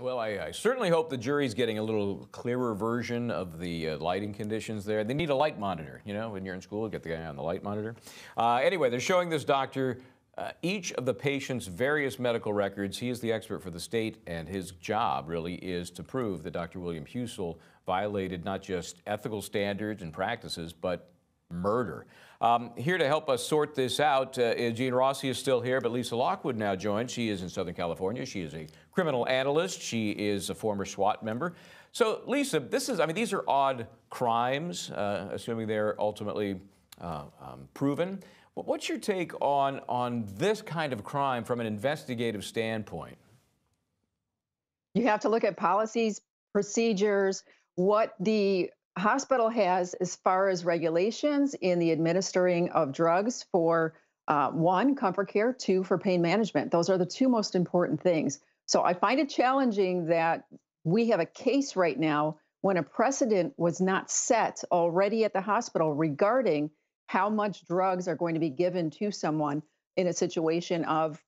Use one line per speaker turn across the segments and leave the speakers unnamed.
Well, I certainly hope the jury's getting a little clearer version of the lighting conditions there. They need a light monitor, you know, when you're in school, get the guy on the light monitor. Anyway, they're showing this doctor each of the patient's various medical records. He is the expert for the state, and his job really is to prove that Dr. William Husel violated not just ethical standards and practices, but murder. Here to help us sort this out, Gene Rossi is still here, but Lisa Lockwood now joins. She is in Southern California. She is a criminal analyst. She is a former SWAT member. So, Lisa, these are odd crimes, assuming they're ultimately proven. But what's your take on this kind of crime from an investigative standpoint?
You have to look at policies, procedures, what the hospital has as far as regulations in the administering of drugs for one, comfort care, two, for pain management. Those are the two most important things. So I find it challenging that we have a case right now when a precedent was not set already at the hospital regarding how much drugs are going to be given to someone in a situation of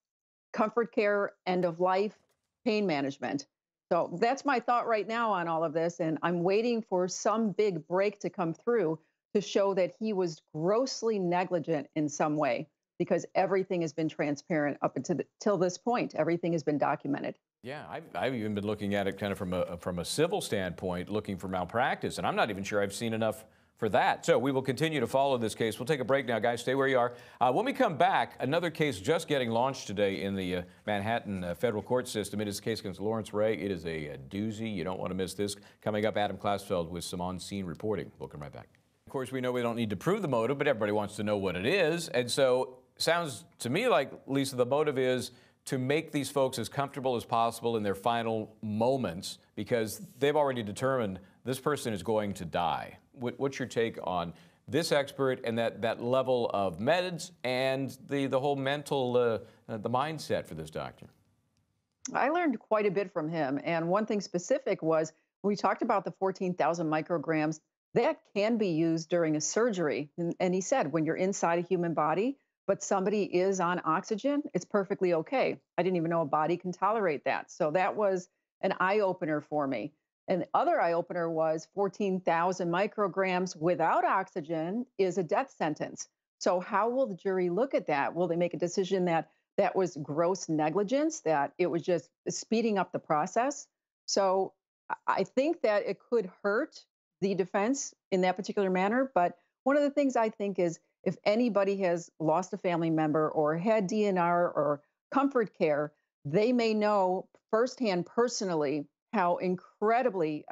comfort care, end of life, pain management. So that's my thought right now on all of this. And I'm waiting for some big break to come through to show that he was grossly negligent in some way, because everything has been transparent up until this point. Everything has been documented.
Yeah, I've even been looking at it kind of from a civil standpoint, looking for malpractice, and I'm not even sure I've seen enough for that. So we will continue to follow this case. We'll take a break now, guys. Stay where you are. When we come back, another case just getting launched today in the Manhattan federal court system. It is a case against Lawrence Ray. It is a doozy. You don't want to miss this. Coming up, Adam Klasfeld with some on-scene reporting. We'll come right back. Of course, we know we don't need to prove the motive, but everybody wants to know what it is. And so sounds to me like, Lisa, the motive is to make these folks as comfortable as possible in their final moments, because they've already determined this person is going to die. What's your take on this expert and that level of meds and the whole mental, the mindset for this doctor?
I learned quite a bit from him. And one thing specific was, we talked about the 14,000 micrograms that can be used during a surgery. And he said, when you're inside a human body, but somebody is on oxygen, it's perfectly okay. I didn't even know a body can tolerate that. So that was an eye-opener for me. And the other eye-opener was 14,000 micrograms without oxygen is a death sentence. So how will the jury look at that? Will they make a decision that that was gross negligence, that it was just speeding up the process? So I think that it could hurt the defense in that particular manner. But one of the things I think is, if anybody has lost a family member or had DNR or comfort care, they may know firsthand personally how incredibly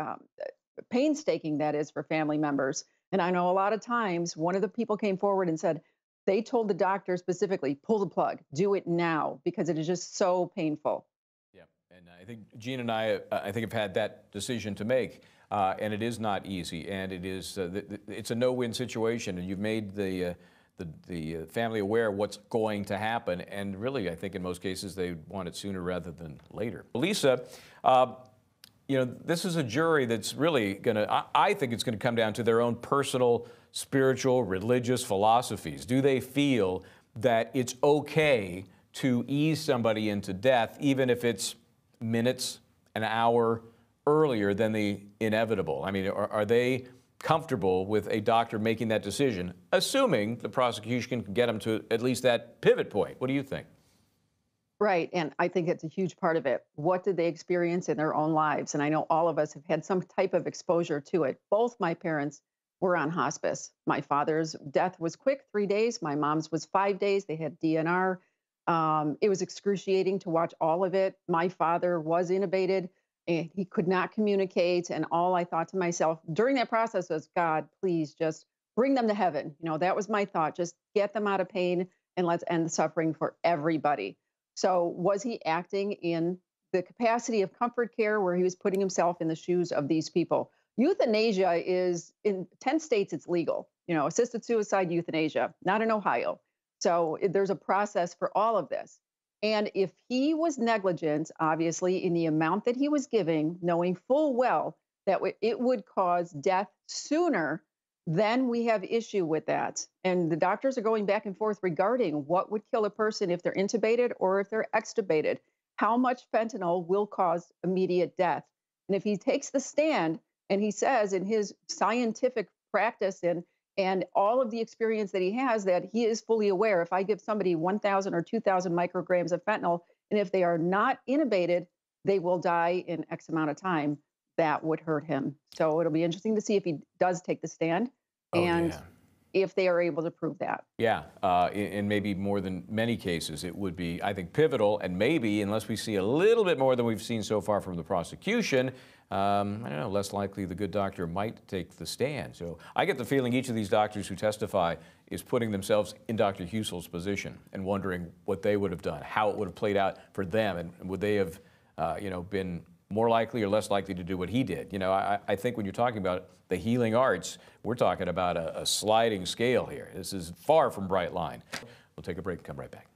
painstaking that is for family members. And I know a lot of times one of the people came forward and said they told the doctor specifically, pull the plug, do it now, because it is just so painful.
Yeah, and I think Gene and I think have had that decision to make, and it is not easy, and it is it's a no-win situation, and you've made the family aware of what's going to happen, and really, I think in most cases they want it sooner rather than later. Lisa, you know, this is a jury that's really going to, I think it's going to come down to their own personal, spiritual, religious philosophies. Do they feel that it's okay to ease somebody into death, even if it's minutes, an hour earlier than the inevitable? I mean, are they comfortable with a doctor making that decision, assuming the prosecution can get them to at least that pivot point? What do you think?
Right. And I think it's a huge part of it. What did they experience in their own lives? And I know all of us have had some type of exposure to it. Both my parents were on hospice. My father's death was quick, 3 days. My mom's was 5 days. They had DNR. It was excruciating to watch all of it. My father was intubated and he could not communicate. And all I thought to myself during that process was, God, please just bring them to heaven. You know, that was my thought. Just get them out of pain and let's end the suffering for everybody. So was he acting in the capacity of comfort care where he was putting himself in the shoes of these people? Euthanasia is in 10 states, it's legal, you know, assisted suicide, euthanasia, not in Ohio. So there's a process for all of this. And if he was negligent, obviously, in the amount that he was giving, knowing full well that it would cause death sooner, then we have issue with that. And the doctors are going back and forth regarding what would kill a person if they're intubated or if they're extubated. how much fentanyl will cause immediate death. And if he takes the stand and he says in his scientific practice and all of the experience that he has that he is fully aware, if I give somebody 1,000 or 2,000 micrograms of fentanyl, and if they are not intubated, they will die in X amount of time, that would hurt him. So it'll be interesting to see if he does take the stand
Oh,
and
yeah.
if they are able to prove that.
Yeah, in maybe more than many cases, it would be, I think, pivotal, and maybe, unless we see a little bit more than we've seen so far from the prosecution, I don't know, less likely the good doctor might take the stand. So I get the feeling each of these doctors who testify is putting themselves in Dr. Husel's position and wondering what they would have done, how it would have played out for them, and would they have, been more likely or less likely to do what he did. I think when you're talking about the healing arts, we're talking about a sliding scale here. This is far from bright line. We'll take a break and come right back.